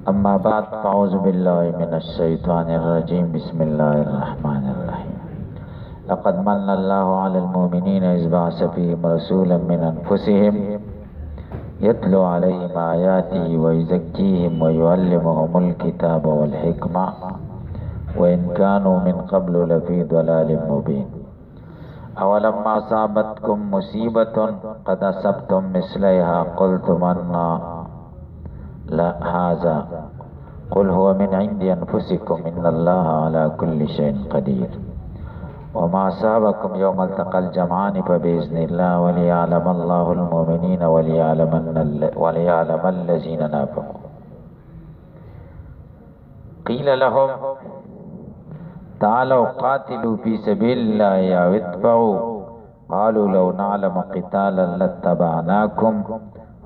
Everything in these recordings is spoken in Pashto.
أما بعد فأعوذ بالله من الشيطان الرجيم بسم الله الرحمن الرحيم لقد من الله على المؤمنين إذ بعث فيهم رسولا من أنفسهم يتلو عليهم آياته ويزكيهم ويعلمهم الكتاب والحكمة وإن كانوا من قبل لفي ضلال مبين أولما أصابتكم مصيبة قد أصبتم مثليها قلتم أن لا هذا قل هو من عند أنفسكم إن الله على كل شيء قدير وما أصابكم يوم التقى الجمعان فبإذن الله وليعلم الله المؤمنين وليعلم الذين نافقوا قيل لهم تعالوا قاتلوا في سبيل الله أو ادفعوا قالوا لو نعلم قتالا لاتبعناكم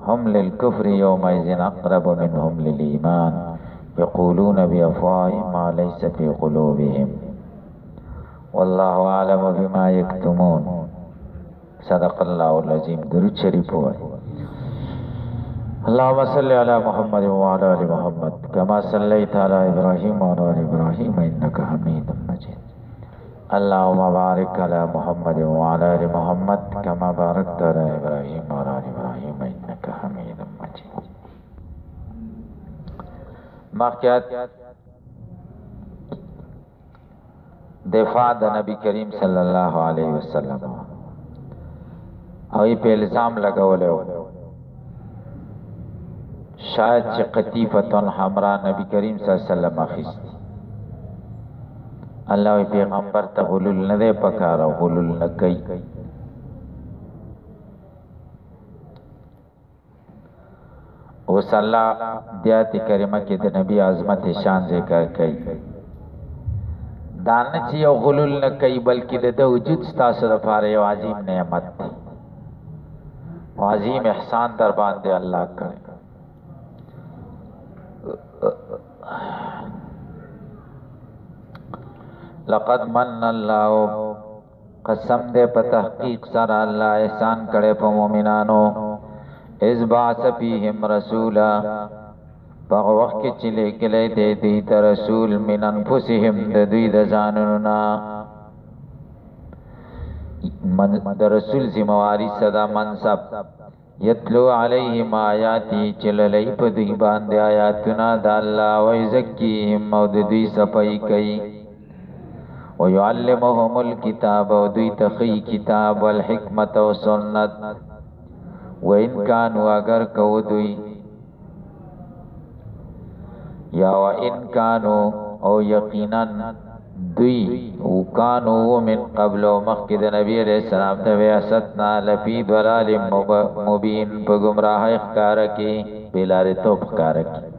هم للكفر يومئذ أقرب منهم للإيمان يقولون بأفواههم ما ليس في قلوبهم والله أعلم بما يكتمون صدق الله العظيم درود شريف هو اللهم صل على محمد وعلى آل محمد كما صليت على إبراهيم وعلى آل إبراهيم إنك حميد مجيد اللهم بارك على محمد وعلى آل محمد كما باركت على إبراهيم وعلى آل إبراهيم إنك حميد مجيد مخکات دفاع د نبی کریم صلی الله علیه وسلم او په الزام لګولیو شاید چې قطیفه حمراء نبی کریم صلی الله علیه وسلم اخیستی الله پیغمبر ته حلول نه دی پکاره حلول نه کوي او صلی الله دیات کریمه کې د نبی عظمت شان ذکر کوي دانه چې یو غلول نه کوي بلکې د وجود ستاسو لپاره یو عظیم نعمت دی او عظیم احسان در باندې الله کړی لقد من الله قسم دې په تحقیق سره الله احسان کړي په مؤمنانو اذ بعث فيهم رسولا په وخت کې چې لګلې دې دې ته رسول من انفسهم د دوی د ځانونو من د رسول ذمہواری صدا منصب یتلو علیہم آیاتی چللی په دوی باندې آیاتنا د الله او یزکیهم او د دوی صفائی کوي ويعلمهم الكتاب او دوی تخی کتاب والحکمت او سنت وان كانوا اگر کو دوی یا وان كانوا او یقینا دوی او کانو من قبل مخکد نبی علیہ السلام ته ویاستنا لفی ضلال مبین په گمراه ښکار کی بلاره توپ ښکار کی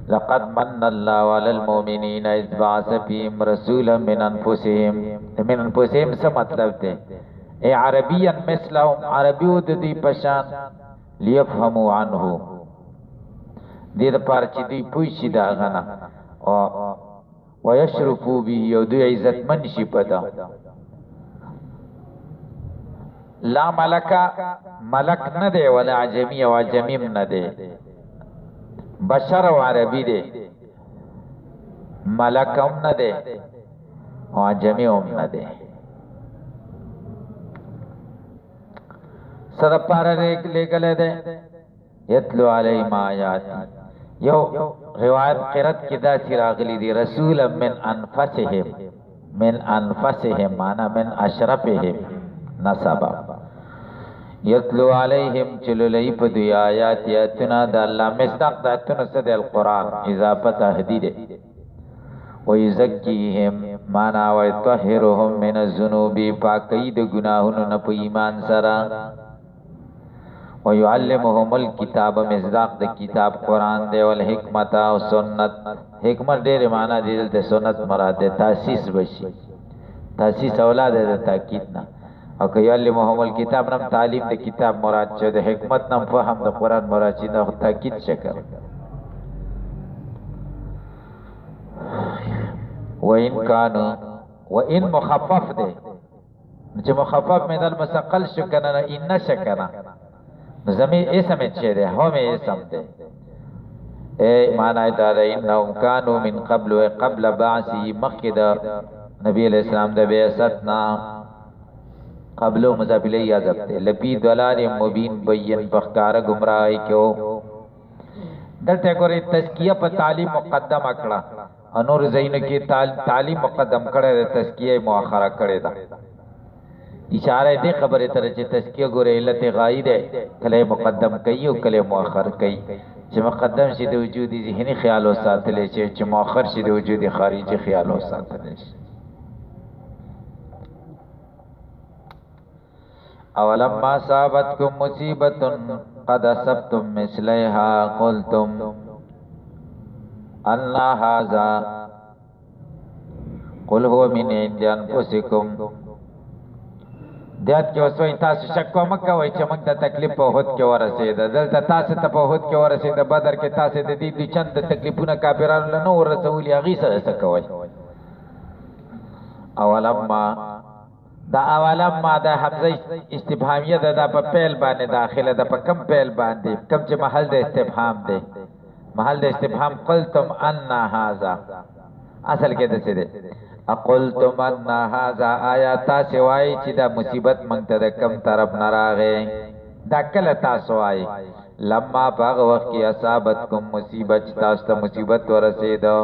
لقد من الله على المؤمنين اذ بعث فيهم رسولا من انفسهم څه مطلب دی اے عربیا مثلهم عربی د دې پشان ليفهموا عنه دې لپاره چې دوی پوه شي دا غنه او ويشرفوا به او دوی عزت من شي پدا لا ملکا ملک نه دی ولا عجمی او عجمیم نه دی بشر او عربی دی ملک هم نه دی او عجمی هم نه دی سره پاره لګل دی یتلو علیهم آیات یو روایت قرات کې دا چې راغلی دی رسول من انفسهم معنا من اشرفهم نسبا یتلو علیهم چللی په دی آیات یاتنا د الله مصداق د اتنا سد القران اضافه تهدید و یزکیهم معنا و یطهرهم من الذنوب پاکی د گناهونو نه په ایمان سره ويعلمهم الكتاب مصداق د کتاب قران دی ول حکمت او سنت حکمت ډېر معنا دی د سنت مراد ده تاسیس بشي تاسیس اولاد د تاکید نه او که يعلمهم الكتاب نم تعلیم د کتاب مراد شه د حکمت نم فهم د قران مراد چې د تاکید شکل وان كانوا وان مخفف ده چې مخفف مې دل مسقل شو کنه ان شکنه زمین اسم چه ده همه اسم ده اے معنی دا انهم كانوا من قبل قبل بعثه مخد نبی علیہ السلام د بعثتنا قبلو مذابلی یازب تے لپی دلال مبین بین بخکار گمراہی کیو دلتے گوری تزکیہ پا تعلیم مقدم اکڑا انور زین کی تعلیم مقدم کڑے دے تزکیہ مؤخرہ کڑے دا اشارہ دے خبر ترچے تزکیہ گوری علت غائی دے کلے مقدم کئی و کلے مؤخر کئی چه مقدم شی دے وجودی ذہنی خیال و ساتھ لے چه مؤخر شی دے وجودی خارجی خیال و ساتھ لے اولما صابتکم مصیبت قد اصبتم مثلیها قلتم ان هذا قل هو من عند انفسکم دیات کې وسوي تاسو شک مکه وای چې موږ ته تکلیف په هوت کې ورسېده دلته تاسو ته په هوت کې ورسېده بدر کې تاسو د دې چند تکلیفونه کافرانو له نو ورسول یغي سره څه کوي اولما دا اولما دا حمزه استفهامیه ده دا په پیل باندې داخله ده په کم پیل باندې کم چې محل د استفهام ده محل د استفهام قلتم ان هذا اصل کې ده څه ده اقلتم ان هذا آیات سوای چې دا مصیبت مونږ ته د کم طرف نه راغې دا کله تاسو وای لما باغ وخت کې اصابتکم مصیبت تاسو ته مصیبت ورسېده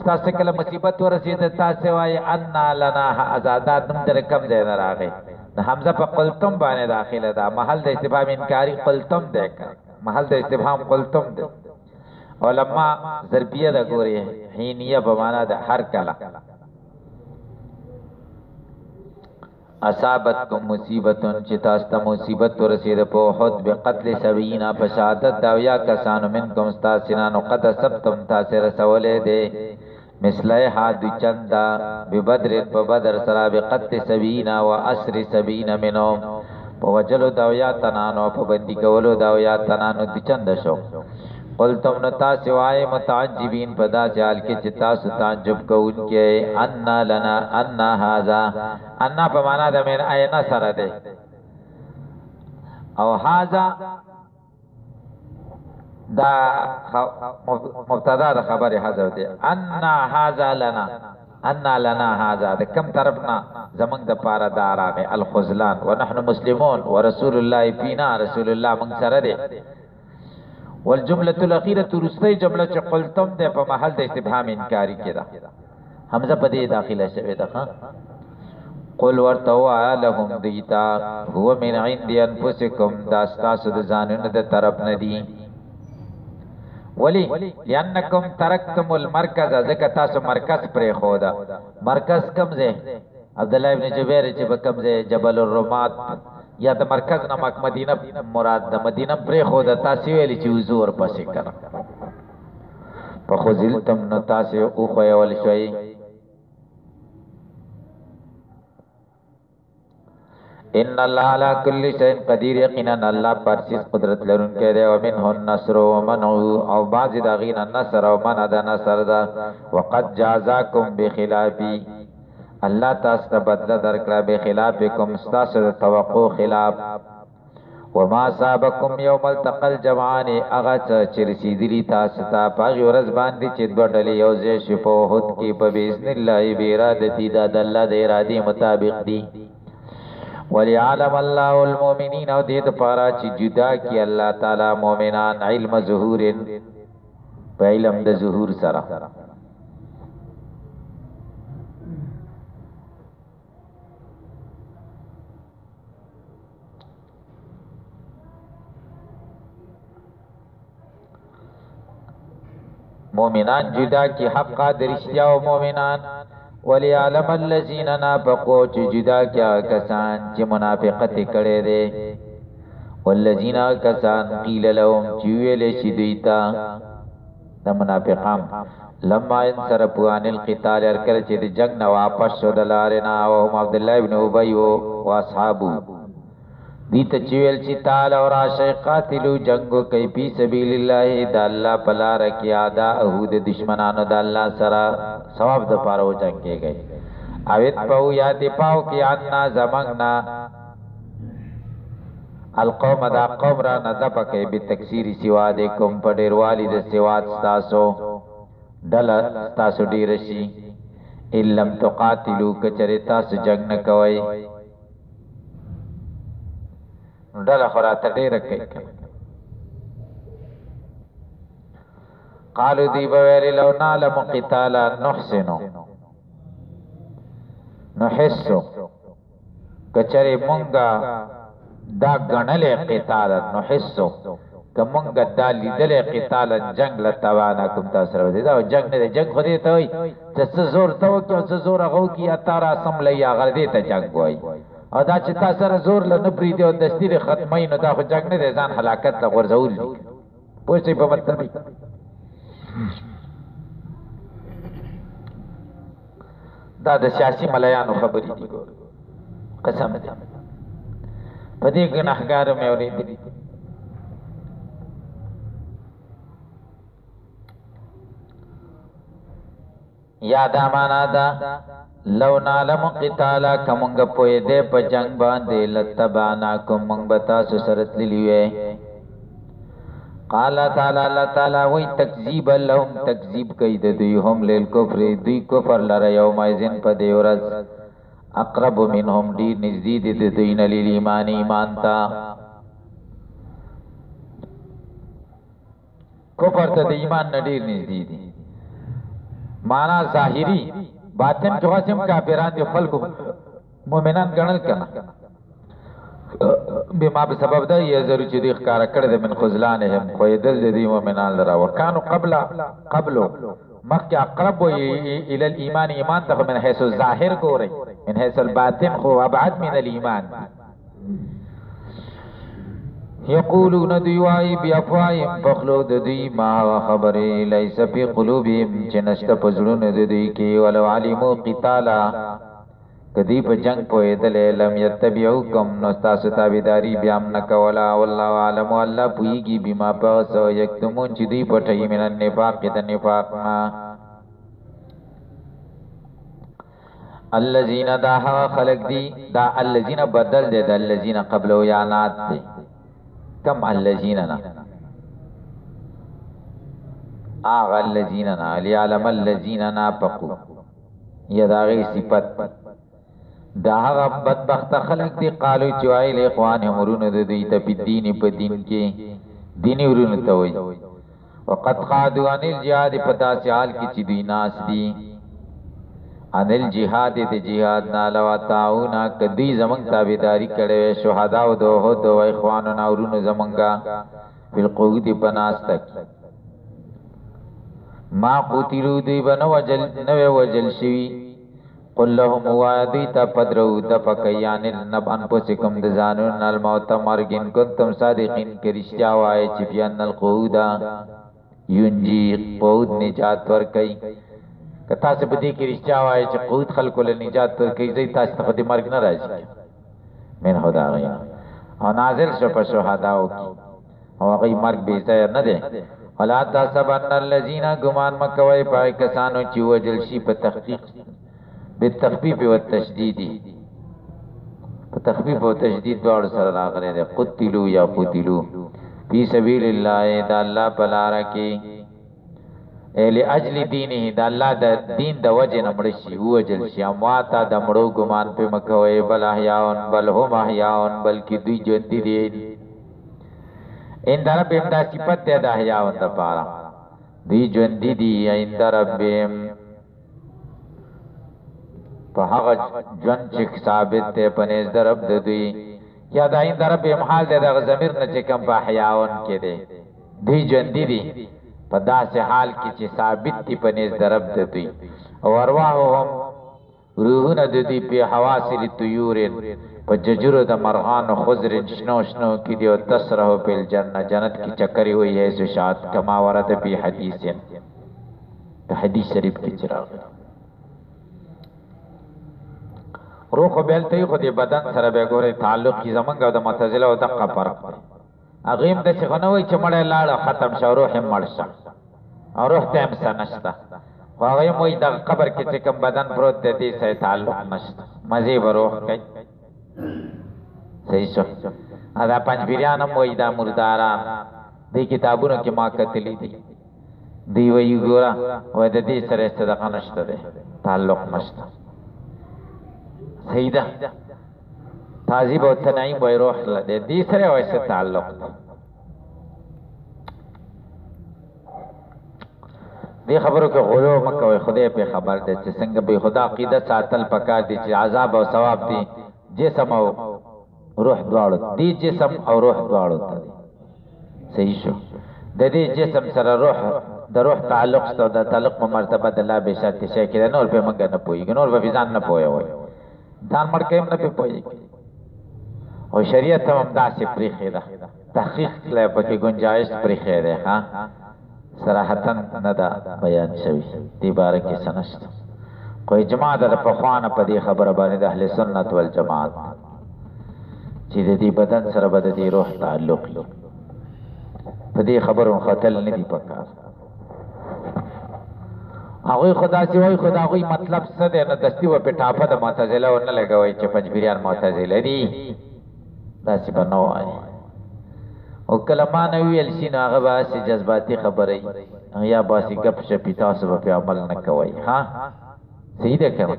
تاسو کله مصیبت ورسېده تاسو وای ان لنا آزادات نم در کم ځای نه راغې د حمزه په قلتم باندې داخله ده محل د استفهام انکاری قلتم ده محل د استفهام قلتم ده علماء ضربیه دا گوری حینیه بمانا دا ہر کلا اصابتکم مصیبتن چتاستا مصیبت ورسید پو خود بقتل سبینا پشادت داویا کسانو منکم ستاسنانو قد سبتم تاسی رسولے دے مثلے حادو چندا ببدر ببدر سرا بقتل سبینا و اسر سبینا منو پو وجلو داویا تنانو پو بندی کولو داویا تنانو دی چند شو قلتم نتا سوائے متعجبین پدا چال کے چتا ستعجب کو ان کے انا لنا انا هذا انا پمانا دا من اینا سر دے او هذا دا مبتدا دا خبر حضر دے انا هذا لنا انا لنا هذا دا کم طرفنا زمان دا پارا دارا میں الخزلان ونحن مسلمون ورسول اللہ فینا رسول اللہ من سر دے والجملة الأخيرة رسطي جملة قلتم ده په محل د استفهام انکاری کې ده حمزه په دې داخله شوی ده قل ورتوا لهم دیتا هو من عند انفسکم دا تاسو د ځانونو د طرف نه دي ولی لانکم ترکتم المرکز ځکه تاسو مرکز پرې خو ده مرکز کم ځای عبد الله ابن جبیر چې په کم ځای جبل الرمات یا د مرکز نمک مدینه مراد د مدینه پرې خو د تاسو ویلی چې حضور پسې کړه په خذلتم نو تاسو او خو ول شوي ان الله على كل شيء قدير یقینا الله پر چیز قدرت لرونکی دی او منه النصر ومنع او بعض دغین النصر او منع د نصر دا وقد جازاكم بخلافي اللہ تاسو ته بدله درکړه به خلافکم تاسو د توقع خلاف وما صابکم یوم التقى الجمعان اغه چې رسیدلی تاسو ته په ورځ باندې چې دوړلې یو ځای شپو هوت کې په باذن الله به ارادتي د الله د ارادي مطابق دي وليعلم الله المؤمنين او دې لپاره چې جدا کی الله تعالی مؤمنان علم ظهور په علم د ظهور سره مومنان جدا کی حق قادر اشتیا و مومنان ولیعلم اللذین نافقو چی جدا کیا کسان چی منافقت کڑے دے والذین کسان قیل لهم چیویل شدیتا دا منافقام لما انصرفو عن القتال ارکل چی دی جنگ نواپس شد لارنا وهم عبداللہ ابن عبیو و اصحابو دیتا چویل چی تال اور آشای قاتلو جنگو کئی پی سبیل اللہ دا اللہ پلا رکی آدھا اہود دشمنانو دا اللہ سرا ثواب دا پارو جنگ کے گئی اوید پاو یا دپاو کی آننا زمانگنا القوم دا قوم را ندب کئی بتکسیر سوادکم پا ډیروالی دا سواد ستاسو ڈلا ستاسو ډیرشی ان لم تقاتلو کچری تاسو جنگ نکوئی ڈلا خورات ډیر کئی قالو دی بویلی لو نعلم قتالا نحسنو نحسو کچری منگا دا گنل قتالا نحسو که منگا دا لیدل قتالا جنگ لتوانا کم تاثر ودی دا جنگ نده جنگ خودی تاوی چه زور تاو کیو چه زور اغو کی اتارا سم لئی آغر دیتا جنگ وای او دا چه تاثر زور لنپری دی و دستی دی ختمین و دا خود جنگ نده زان حلاکت لغورزول دی پوچھتی پا مطلبی دا د سیاسی ملیانو خبری دی گو قسم دی پا دی گناہگارو میں اوری دی یاد آمانا دا لو نعلم قتالا کمونگ پوی دے پا جنگ باندے لتبانا کم منگ بتاسو سرت لیوے قال تعالی اللہ تعالی وی تکذیب لهم تکذیب کئی دوی هم لیل کفر دوی کفر لر یوم ایزن پا دیورز اقرب منهم دیر نزدید دوی نلیل ایمان ایمان تا کفر تا دی ایمان ندیر نزدیدی مانا ظاہری باطن جو قسم کافران دی خلق مومنان گنل کنا بما بسبب دا یہ ضرور چی دیخ کارا کرد من خزلانهم خویدل دی مومنان لرا وکانو قبلو مخی اقرب و الى الایمان ایمان تا من حیث الظاہر کو رئی من حیث الباطن خو ابعد من الایمان یقولون دیوائی بیافوائیم فخلو دی ما خبری لیس فی قلوبیم چنشت پزرون دی کی ولو علمو قتالا کدی پا جنگ پویدل لم یتبعوکم نستاسو تابداری بیام نکولا واللہ عالم واللہ پویگی بیما پاسو یکتمون چی دی پتھئی من النفاق دا نفاقنا اللذین دا حوا خلق دی دا اللذین بدل دے دا اللذین قبلو یانات دے کم اللذین نا آغا اللذین نا لیعلم اللذین نا پقو یا دا غیر صفت دا آغا بدبخت خلق دی قالو چوائی لیخوان امرون دا دیتا پی دین پا دین کے دینی ورون تاوی وقد خادو عن الجہاد پتا سیال کی چی دوی ناس دی عن الجہاد دی جہاد نالوا تاؤنا کدی زمانگ تابداری کڑے شہداو دو ہو دو اخوانونا ورون زمانگا بالقوت پناس تک ما قتلو دی بنو وجل شوی قل لهم وعدیتا پدرو دفقیان النب انپسکم دزانون الموت مرگن کنتم صادقین کرشتیاو آئے چفیان القعودا یونجی قعود نجات ورکی کتا سے بدی کرشتیاو آئے چی قعود خلقو لنجات ورکی زی تاستا خود مرگ نراجی من خدا غیان او نازل شو پا شہداو کی او غی مرگ بیزای ندے ولا تحسبن الذین گمان مکوئی پائے کسانو چی وجل شی پا تحقیق بالتخفیف والتشدید تخفیف و تشدید دوار سر آخرے دے قتلو یا قتلو فی سبیل اللہ دا اللہ پلارا کی لأجل دینی دا اللہ دا دین دا وجہ نمڑشی وجل شی امواتا دا مڑو گمان پہ مکوئے بل احیاؤن بل ہم احیاؤن بلکی دوی جوندی دین ان دا رب امدہ صفت دے دا احیاؤن دا پارا دوی جوندی دی ان دا رب پا حق جون چک ثابت تے پنیز درب دوی یا دا این درب امحال دے دا غزمیر نچکم پا حیاون کے دے دوی جوندی دی پا دا سے حال کی چی ثابت تی پنیز درب دوی ورواحوهم روحون دوی پی حواصل طیورن پا ججر دا مرغان و خضرن شنو شنو کی دیو تسرہو پی الجنہ جنت کی چکری ہوئی ہے سشاد کما ورد پی حدیثن حدیث شریف کی چراغ روح بیلتی خودی بدن سره بگوری تعلق کی زمانگا دا متزله و دقا پرق دی اغیم دا چی خنوی چی مڑی لالا ختم شا روح مرشا اور روح تیم سا نشتا و اغیم وی دا قبر کی چکم بدن پروت دی سی تعلق نشتا مزیب روح کئی صحیح شو دا پنځپیریان هم وایي دا مرداران دې کتابونو کې ما کتلي دي دی وایي ګوره وایي د دې سره صدقه نشته دی تعلق نشته صحیح ده تعذیب او تنعیم وایي روح له دې سره وایي څه تعلق دی خبرو کې غلو مکوئ خدای په خبر دی چې څنګه به خدا عقیده ساتل پکار دي چې عذاب او ثواب دي جسم او روح دواړو دی جسم او روح دواړو ته صحیح شو د دې جسم سره روح د روح تعلق ستو د تعلق په مرتبه د الله به شرط شي کې نور په منګ نه پوي نور په ځان نه پوي وای ځان مړ کېم نه پوي او شریعت هم داسې پرې خیره تحقیق لا پکې گنجائش پرې خیره ها صراحتا نه دا بیان شوی دی بارک سنشت کوئی جماعت د پخوانه په دې خبره باندې د اهل سنت والجماعت چې د دې بدن سره بد دي روح تعلق لري په دې خبرو خطل نه دی پکار هغه خدا سی وای خدا غوي مطلب څه دی نه دستی و په ټاپه د معتزله ور نه لګوي چې پنځبيريان معتزله دي دا څه بنوای او کلمه نه ویل شي نو هغه باسي جذباتي خبرې یا باسي غپ شپې تاسو په عمل نه کوي ها صحیح ده کنه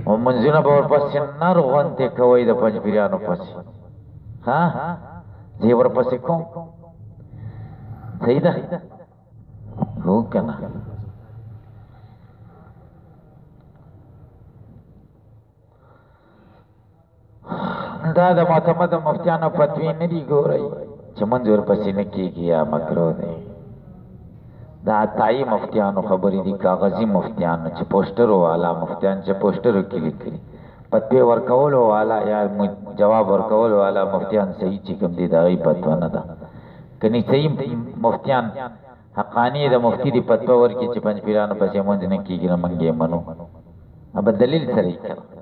او منځونه به ورپسې نار غونته کوي د پنځبيريانو پسې ها زی ورپسې کوم صحیح ده هو کنه دا د معتمد مفتیانو فتوی نه دی ګورئ چې منځ ورپسې نه کېږي یا مکروه دی دا تایي مفتیانو خبرې دي کاغذي مفتیانو چې پوسټرو والا مفتیان چې پوسټرو کې لیکلي فتوی ورکولو والا یا جواب ورکولو والا مفتیان صحیح چې کوم دي دا غي فتوا نه ده کني صحیح مفتیان حقانی د مفتی دی فتوا ورکړي چې پنځپیرانو پسې منځ نه کېږي نه منګي منو اب دلیل سره کړه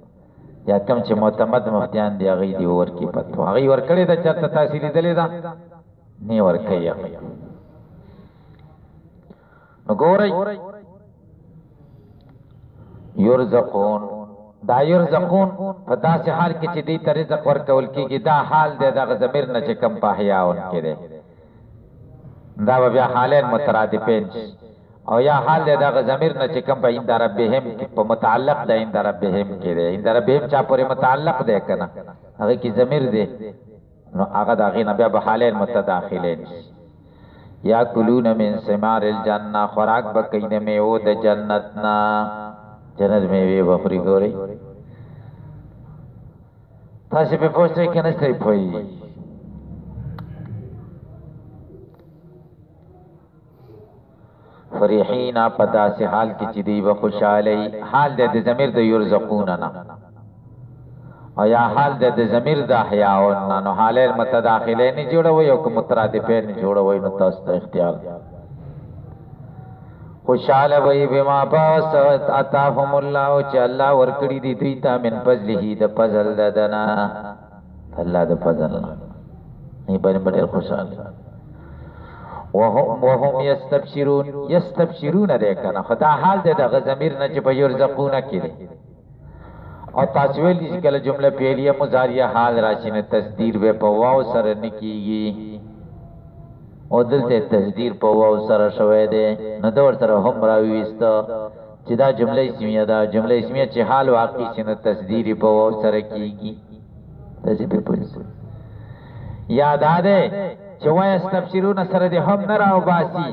یا کم چې معتمد مفتیان دی هغه دی ورکی پتو هغه ورکړی دا چرته تاثیر دلې دا نه ورکړی نو ګورئ یرزقون دا یرزقون په داسې حال کې چې دې ته رزق ورکول کېږي دا حال دی دغه ضمیر نه چې کم په احیاون کې دی دا به بیا حالین مترادفین او یا حال دې دا ضمیر نه چې کوم په عند ربهم په متعلق ده عند ربهم کې ده عند ربهم چا پورې متعلق ده کنه هغه کې ضمیر ده نو هغه دا غي نه بیا به حالین متداخلین یا کلون من ثمار الجنه خوراک بکینه میو د جنتنا جنت میوه بخوري ګوري تاسو په پوښتنه کې نه ستې پوي فریحین پدا سے حال کی چدی و خوشالی حال دے ضمیر د یرزقون نا او یا حال دے ضمیر د احیاون نو حال متداخلین جوړوي او مترادفین جوړوي نو تاسو ته اختیار خوشاله وي بما پاس عطاهم الله چې الله ورکړي دي دوی ته من فضله د فضل ددنا الله د فضل نه باندې ډېر خوشاله وهم یستبشرون ده کنه خدا حال ده د ضمیر نه چې په یرزقون کې او تاسو ویل چې کله جمله پیلیه مضاریه حال راشي نه تصدیر به په واو سره نکېږي او دلته تصدیر په واو سره شوی دی نو دا ورته هم راويست چې دا جمله اسمیه ده جمله اسمیه چې حال واقع شي نه تصدیر په واو سره کېږي تاسو په پوهیږئ یاد ده چې وایستبشرون سره دې هم نه راو باسي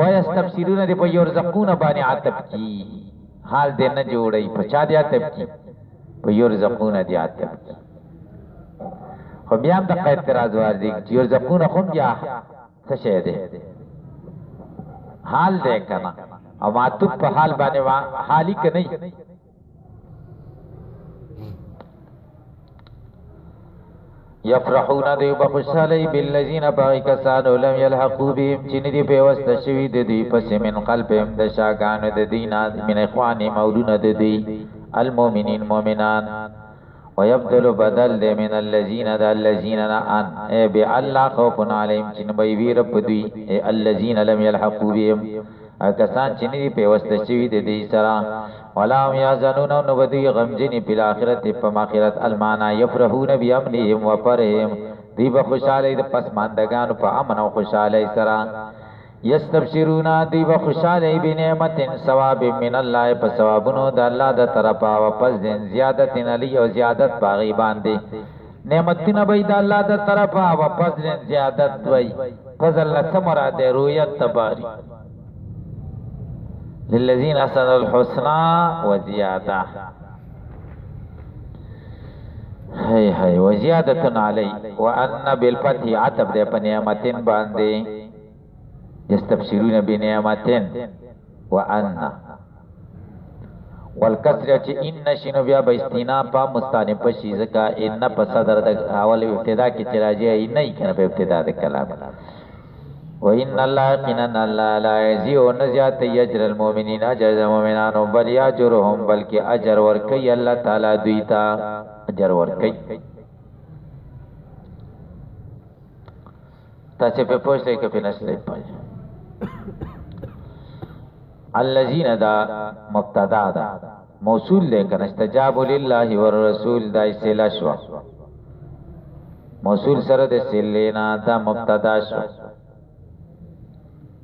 وایستبشرون دې په یرزقون باندې عتب کی حال دې نه جوړي په چا دې عتب کی په یرزقون دې عتب کی خو بیا هم د اعتراض ورته چې یرزقون خو بیا څه شی دی حال دې کنه او معطوف په حال باندې حالي کني یفرحون دی بخشالی بالذین باقی کسانو لم یلحقو بهم چنی دی پیوست شوی دی پس من قلبهم د شاگان د دینا من اخوان مولون د دی المؤمنین مؤمنان ويبدل بدل دی من الذین د الذین ان ای بی الله خوف علیهم چن بی وی رب دی الذین لم یلحقو بهم کسان چنی دی پیوست شوی دی سرا ولا هم یحزنون نو بدی غمجنی په آخرت په آخرت المانا یفرحون بیامنهم وفرهم دی به خوشاله د پسماندگان په امن او خوشاله سره یستبشرون دی به خوشاله بنعمت ثواب من الله په ثوابونو د الله د طرفه او پس دین زیادت علی او زیادت باغی باندې نعمتونه به د الله د طرفه او پس دین زیادت وای فضل لسمرا د رؤیت تباری للذین احسنوا الحسنى وزیاده هی وزیادتن علی وان بالفتح عتب ده په نعمتین باندې یستبشرون بنعمتین وان والکسر چې ان شنو بیا به استینا په مستانه په شی زکا ان په صدر د اول ابتدا کې چې راځي نه کنه په ابتدا د کلام وان الله قنا الله لا یزیو نزیات یجر المؤمنین اجر المؤمنان بل یجرهم بلکې اجر ورکي الله تعالی دوی ته اجر ورکي تاسو په پوښتنه کې پینځلې پای الذين دا مبتدا دا موصول لیکن استجاب لله والرسول دا استلا شو موصول سره د سلینا دا مبتدا شو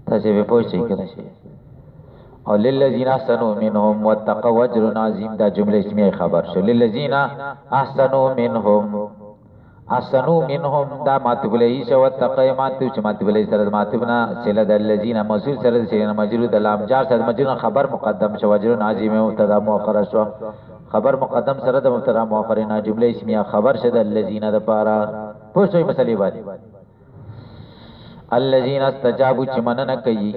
تاسو به پوښتنه کې او للذین احسنوا منهم واتقوا اجر عظیم دا جمله اسمیه خبر شو للذین احسنوا منهم احسنوا منهم دا ماتب الیس واتقوا ماتب چې ماتب الیس سره ماتبنا سله د الذین موصول سره سله مجرور د لام جار سره مجرور خبر مقدم شو اجر عظیم مبتدا مؤخر شو خبر مقدم سره د مبتدا مؤخر نه جمله اسمیه خبر شد الذین د پارا پوښتنه مسلې باندې الذين استجابوا چې مننه کوي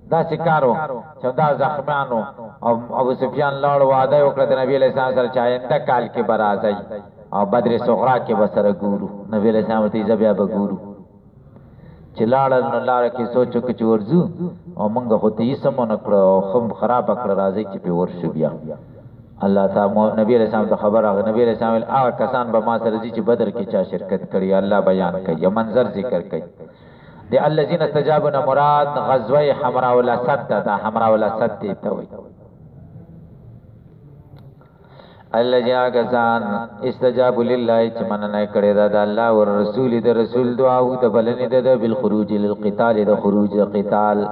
دا سکارو چې دا زخمانو او ابو سفیان لاړ وعده وکړه د نبی له سلام سره چاینده کال کې برازي او بدر صغرا کې بسره ګورو نبی له سلام ته بیا به ګورو چې لاړ لار کې سوچو کې ورځو او موږ خو ته یې سمونه کړو او خم خراب کړ راځي چې په ورشو بیا الله تعالی نبی له سلام ته خبر راغی نبی له سلام هغه کسان به ما سره چې بدر کې چا شرکت کړی الله بیان کوي منظر ذکر کوي دی الذين استجابوا مراد غزوه حمراء الاسد دا حمراء الاسد ته وي الذين كان استجابوا لله چې مننه کړی دا د الله او رسول د رسول دعا او د بلنې د بالخروج للقتال د خروج قتال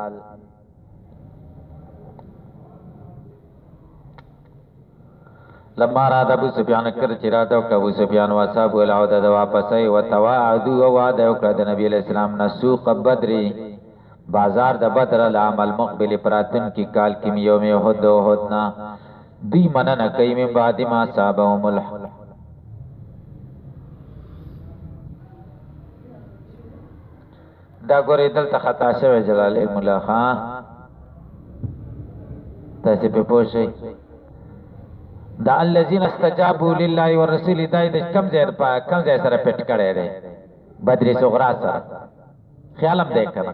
لما را ابو سفیان کر چراته او ابو سفیان واصحاب العوده د واپسې او تواعدوا او وعده وکړه د نبی اسلام نسوق بدر بازار د بدر العمل مقبل پراتن کی کال کی یوم احد احدنا دی مننه کوي من بعد ما صابهم دا ګورې دلته خطا شوی جلال مولا خان تاسو په پوښي دا الذين استجابوا لله والرسول دا د کم ځای سره پټ کړي دي بدر صغرا سره خیالم دې کړه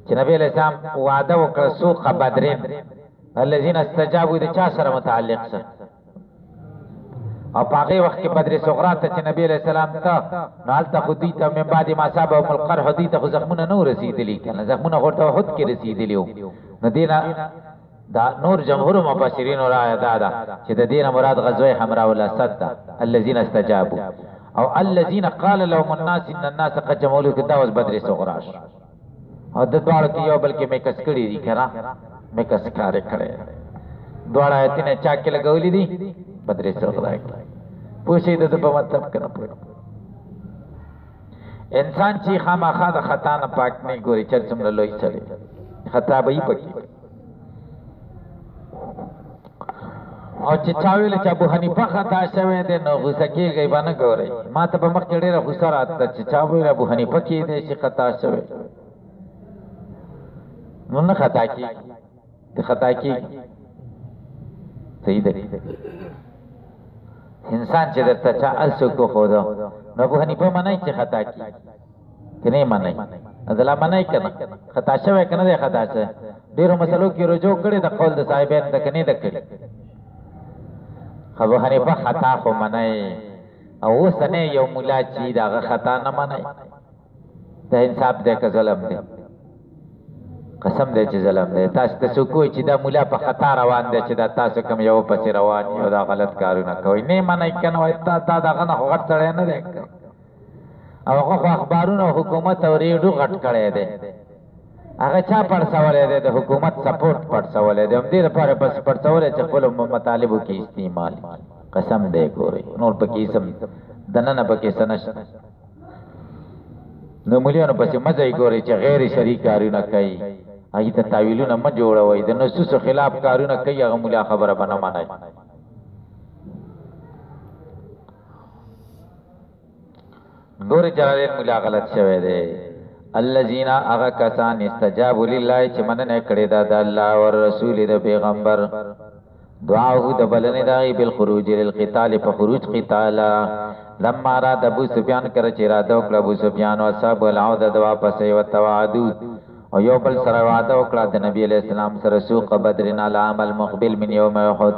چې نبی له سلام وعده وکړ سوق بدرین الذين استجابوا د چا سره متعلق سره او پاغه وخت کې بدر صغرا ته چې نبی له سلام ته نالته خودی ته من بعد ما صاحب القرح دي ته زخمونه نو رسیدلی کنه زخمونه ورته هوت کې رسیدلی نو دینا دا نور جمهور مفسرین را دادا چې د دینه مراد غزوه حمراء الاسد ده الذين استجابوا او الذين قال لهم الناس ان الناس قد جمعوا لكم داوس بدر صغرا او د دوړ کې یو بلکې مې کس کړی دي کنه مې کس کار کړی دوړ ایتنه چا کې لګولې دي بدر صغرا پوښې د په مطلب کنه پوه انسان چې خامخا د خطا نه پاک نه ګوري چې څومره لوی چلی خطا به یې پکې او چې چاویل چې ابو حنیفه خطا شوی دی نو غوسه کېږي باندې ګوري ما ته په مخ کې ډېره غوسه راته چې چاویل ابو حنیفه کې دی چې خطا شوی نو نه خطا کېږي ته خطا کېږي صحیح ده انسان چې درته چا السو کو خو دا نو ابو حنیفه منای چې خطا کېږي کنه منای ادلا منای کنه خطا شوی کنه دی خطا شوی ډېرو مسلو کې رجوع کړي د قول د صاحبین د کني د کړي ابو حنیفه خطا خو منای او وسنه یو مولا چې دا خطا نه منای دا انصاف دی که ظلم دی قسم دې چې ظلم دی تاسو ته څوک وایي چې دا مولا په خطا روان دی چې دا تاسو کوم یو پسې روان یو دا غلط کارونه کوي نه منئ کنه وایي تا دغه نه غټ سړی نه دی او هغه اخبارونه حکومت او ریډیو غټ کړی دی هغه چا پړسولی دی د حکومت سپورټ پړسولی دی همدې لپاره بس پړسولی چې خپلو مطالبو کې استعمال قسم دی ګورئ نور پکې سم دننه پکې څه نشته نو مليانو پسې مزه یې ګورئ چې غیر شرعي کارونه کوي هغې ته تاویلونه مه جوړوئ د نصوصو خلاف کارونه کوي هغه ملا خبره به نه منئ ګورئ جلالین ملا غلط شوی دی الذین اغا کسان استجابوا لله چې مننه کړې ده د الله او رسول د پیغمبر دعاو د بلنې دای بالخروج للقتال فخروج قتال لما را د ابو سفیان کړ چې را د ابو سفیان او اصحاب العود د واپس یو توعدو او یو بل سره وعده وکړه د نبی علیہ السلام سره سوق بدر على عمل مقبل من يوم احد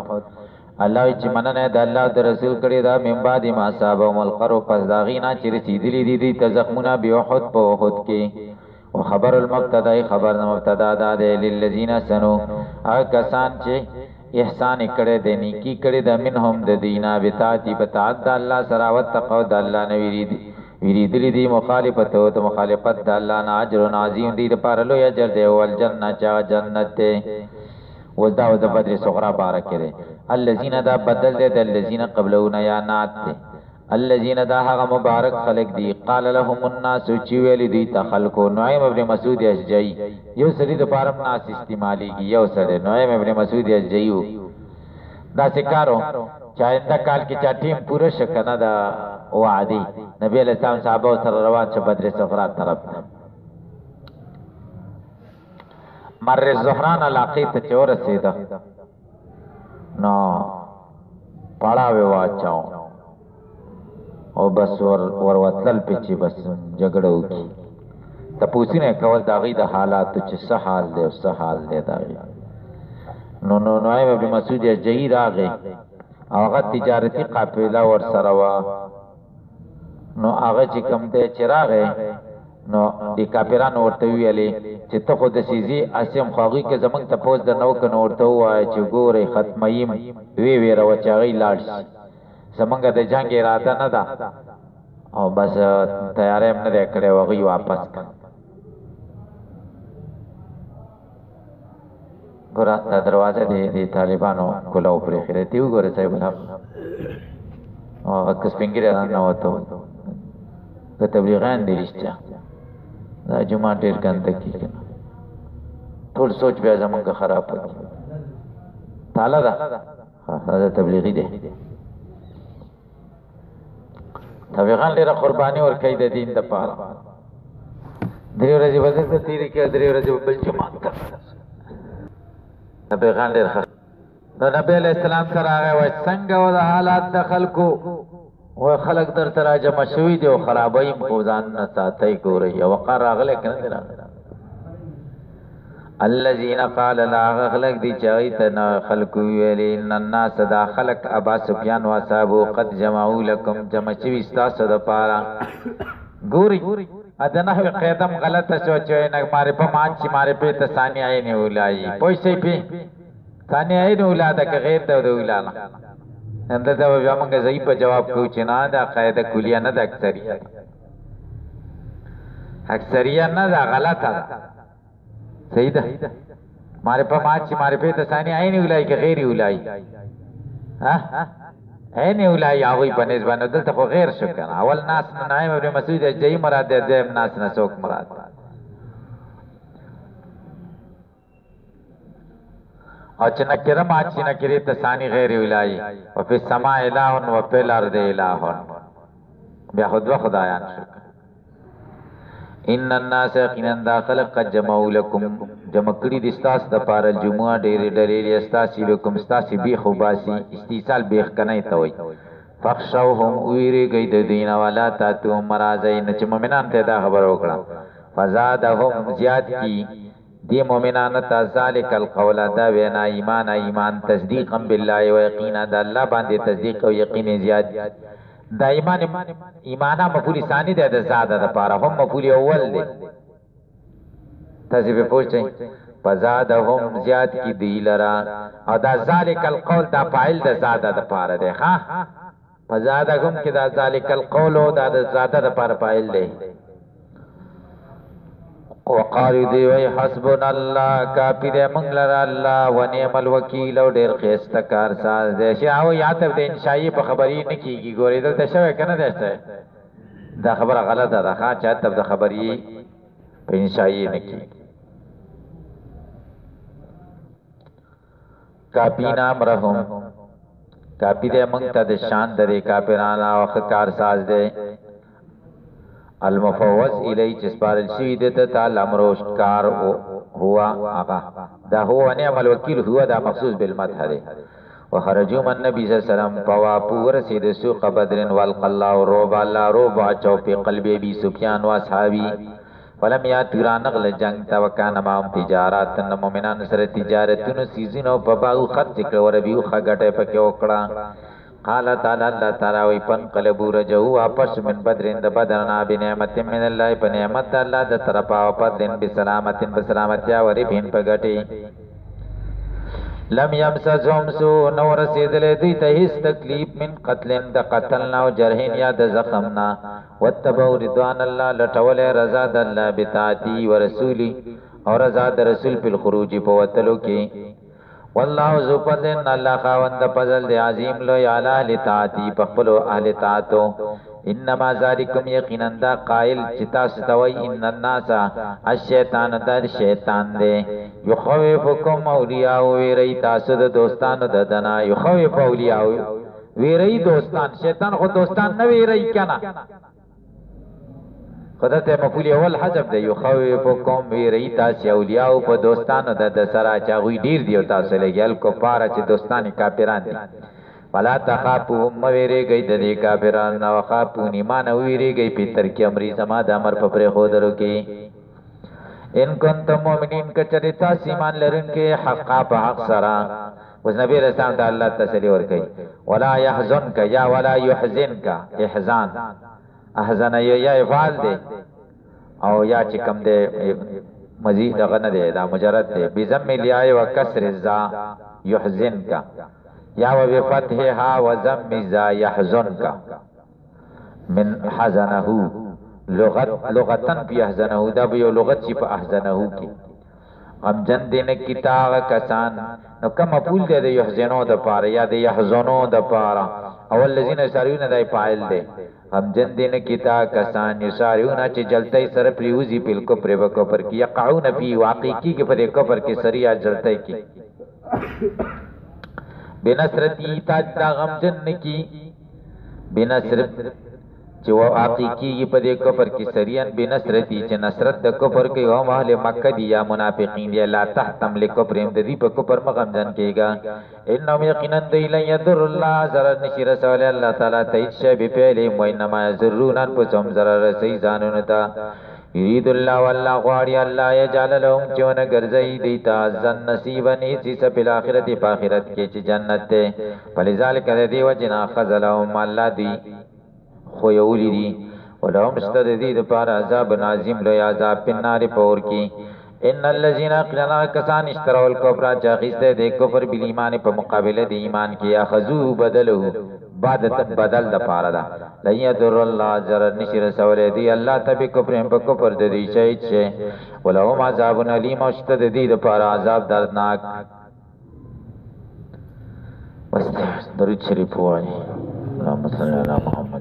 الله چې مننه د الله د رسول کړي دا من بعد ما صاحب ملقر پس داغینا چې رسیدلی دي ته زخمونه به احد په احد کې او خبر المبتدا خبر مبتدا د للذین سنو هغه کسان چې احسان کړي د نیکی کړي د منهم د دینا بتاتی بتاعت الله سره وتقوا د الله نه ویریدلی دي مخالفت او مخالفت د الله نه اجر عظیم دي پر لوی اجر دی او الجنه چا جنت وذا د بدر صغرا بارک کړي الذين دا بدل دي الذين قبلون یا نات دي الذين دا هغه مبارک خلق دي قال لهم الناس چې ویل دي تخلقو نعیم ابن مسعود اشجعی یو سړي د پارم ناس استعمالي یو سړي نعیم ابن مسعود اشجعی دا سکارو چاینده کال کې چا ټیم پوره شکنه دا وعدي نبی علیہ السلام صحابه سره روان شه بدر صغرا طرف مر زهران علاقه ته چور رسیدا نو پړاوې واچاو او بس ور وتل پچی بس جګړه وکي تاسو نه کول دا غي د حالات چې څه حال دی او څه حال دی دا نو ابن مسعود جهی راغی او هغه تجارتی قافله ور سره وا نو هغه چې کوم دی چې راغی نو دی کاپیران ورته ویلې چې ته خو د سیزي اسیم خواږي کې زمنګ ته پوز د نو کنه ورته وای چې ګورې ختمیم وی راوچاغي لاړ زمنګ د جنگ اراده نه ده او بس تیارې هم نه کړې وغي واپس کړ ګور د دروازه دی طالبانو کولاو پرې خره دی وګوره صاحب الله او کس پنګره نه وته د تبلیغان دی رښتیا دا جمعه ډیر ګنده کیږي ټول سوچ بیا زمونږ خراب دی تعالی دا دا تبلیغی دی تبلیغان لري قرباني ور کوي د دین د پاره درې ورځې وځي ته تیری کې درې ورځې بل جمعه ته تبلیغان لري د نبی علیہ السلام سره هغه وای څنګه و د حالات د خلکو و خلق در ترا جمع شوی دی او خرابای خوزان نه ساتي ګوري او وقار اغله کنه الذين قال لا خلق دی چایت نه خلق ویل ان الناس دا خلق ابا سفیان و اصحاب قد جمعوا لكم جمع شوی تاسو د پاره ګوري ادنه قیدم غلطه سوچوي نه ماره په مان چې ماره په تسانی آی نه ولای پوښتې په ثاني آی نه ولاده که غیر د ولاله انده دا بیا موږ ضعیف جواب کوو چې نه دا قاعده کلیه نه ده اکثریه نه ده غلطه ده صحیح ده ماره په ما چې ماره په تسانی آی نه ولای که غیر ولای ها عین ولای هغه په نسبت دلته خو غیر شو کنه اول ناس نعیم ابن مسعود جئی مراد ده ناس نسوک مراد او چې نکره ما چې نکره تسانی غیر ولای او په سما الہ و په الارض الہ بیا خدایان شو ان الناس قینن داخل قد جمعوا لكم جمع کړي د استاس د پاره جمعه ډېر ډېر استاسی لكم استاسی بی خوباسي استیصال بیخ کنه ته وي فخشوهم ویری گئی د دین والا تاتو مرازین چې مؤمنان ته دا خبر وکړه فزادهم زیاد کی دی مؤمنان ته ذالک القول دا وینا ایمان تصدیقا بالله و یقینا د الله باندې تصدیق او یقین زیاد دا ایمانه مفعول ثانی ده د زاده د پاره هم مفعول اول دی تاسو به پوښتنه فزادهم زیاد کی دی لرا او دا ذالک القول دا فاعل د زاده د پاره دی ها فزادهم کی دا ذالک القول او دا د زاده د پاره فاعل دی وقالو دی وی حسبنا الله کافی دی موږ لرا الله ونعم الوکیل او ډیر خسته کار ساز دی شاو یاد د انشائی په خبرې نه کیږي ګورې دلته شوی کنه دسته دا خبره غلطه ده ښا چاته د خبرې په انشائی نه کیږي کافی نام رحم کافی دی موږ ته د شان درې کافرانه او کار ساز دی المفوض الی چسپارل شوی دته تعالی امروش کار هوا آقا دا هو نعم الوکیل هو دا مخصوص بالمدح ده وخرجوا من نبی صلی اللہ علیہ وسلم فواپور سید سوق بدر والقلا روب الله روب اچو په قلب ابي سفيان واصحابي ولم یاترا نقل جنگ تا وکانه ما تجارت تن مومنان سره تجارتونو سیزینو په باو خرچ کړو ربيو خګټه پکې وکړه قال تعالی الله تعالی وی پن قلبو رجو واپس من بدرین د بدرنا بنعمت من الله بنعمت الله د طرفا واپس دین بسلامت بسلامتیا وری بین پګټي لم يمسسهم سوء نور رسیدل دوی ته هیڅ تکلیف من قتل د قتل او جرح یا د زخمنا وتبو رضوان الله لټول رضا د الله بتاتی ورسولی او رضا د رسول په خروج په وتلو کې والله ذو فضل الله خاوند فضل دی عظیم لو یعلا لتاتی پخپلو اهل تاتو انما ذالکم یقینا دا قائل چتا ستوي ان الناس الشیطان در شیطان دی یخوفکم اولیاء ویری تاسو د دوستانو ددنا یخوف اولیاء ویری دوستان شیطان خو دوستان نه ویری کنه خدای ته مفعول اول حذف دی یخوفکم ویری تاسو اولیاء په دوستانو د سره چاغوی ډیر دی تاسو لګل کو پاره چې دوستانی کافران دي ولا تخافوا مویری گئی د دې کافرانو نو خافون ایمان ویری گئی په تر کې امر سما د امر په پرې خو درو کې ان کنتم مؤمنین کچریتا سیمان لرونکې حقا په حق سره اوس نبی رسول الله الله تسلی ور کوي ولا يحزنك یا ولا يحزنك احزان احزن یا افعال دی او یا چې کم دی مزید دغه نه دی دا مجرد دی بضم الیاء وکسر الزا يحزنك یا و بفتحها و ضم ذا يحزنك من حزنه لغتن پی احزنه دا به یو لغت چې په احزنه کې غم جن دین کتاب کسان نو کوم مفعول دی د يحزنو د پاره یا د يحزنو د پاره اول الذين يسارون دای فاعل دی غم جن دین کتاب کسان يسارون چې جلتای سره پریوزی په کو پر وکو پر کې يقعون فی واقع کی کې پر کو پر کې سریا جلتای کی بنصرتی تاج دا غم جن کی بنصرت چې واقع کیږي په دې کفر کې سریان بنصرتی چې نصرت د کفر کې او اهل مکه دی یا منافقین دی لا تحتم لکفرهم د دې په کفر مغم جن کېګا انهم یقینا دی لا یذر الله زرر نشي رسول الله تعالی تایید شه به پیلې مو انما یذرون انفسهم زرر سی ځانونه تا یرید الله والله غواړي الله یجعل لهم چون ګرځي دیتا ځن نصیبا هیڅ په الاخرت په اخرت کې چې جنت ده فلذلک دی وجنا خذلهم الله دی خو یولی دی ولهم استدید پر عذاب نازم لو عذاب النار پور کی ان الذين قلنا کسان اشتروا الكفر جاخسته د کفر بل ایمان په مقابله د ایمان کې اخذو بدلو بدل د پاره دا لیذر الله جر نشر رسول دی الله تبي کفر په کفر د دې شي چې ولهم عذاب الیم استدید پر عذاب دردناک واستغفر درود شریف وای اللهم صل علی محمد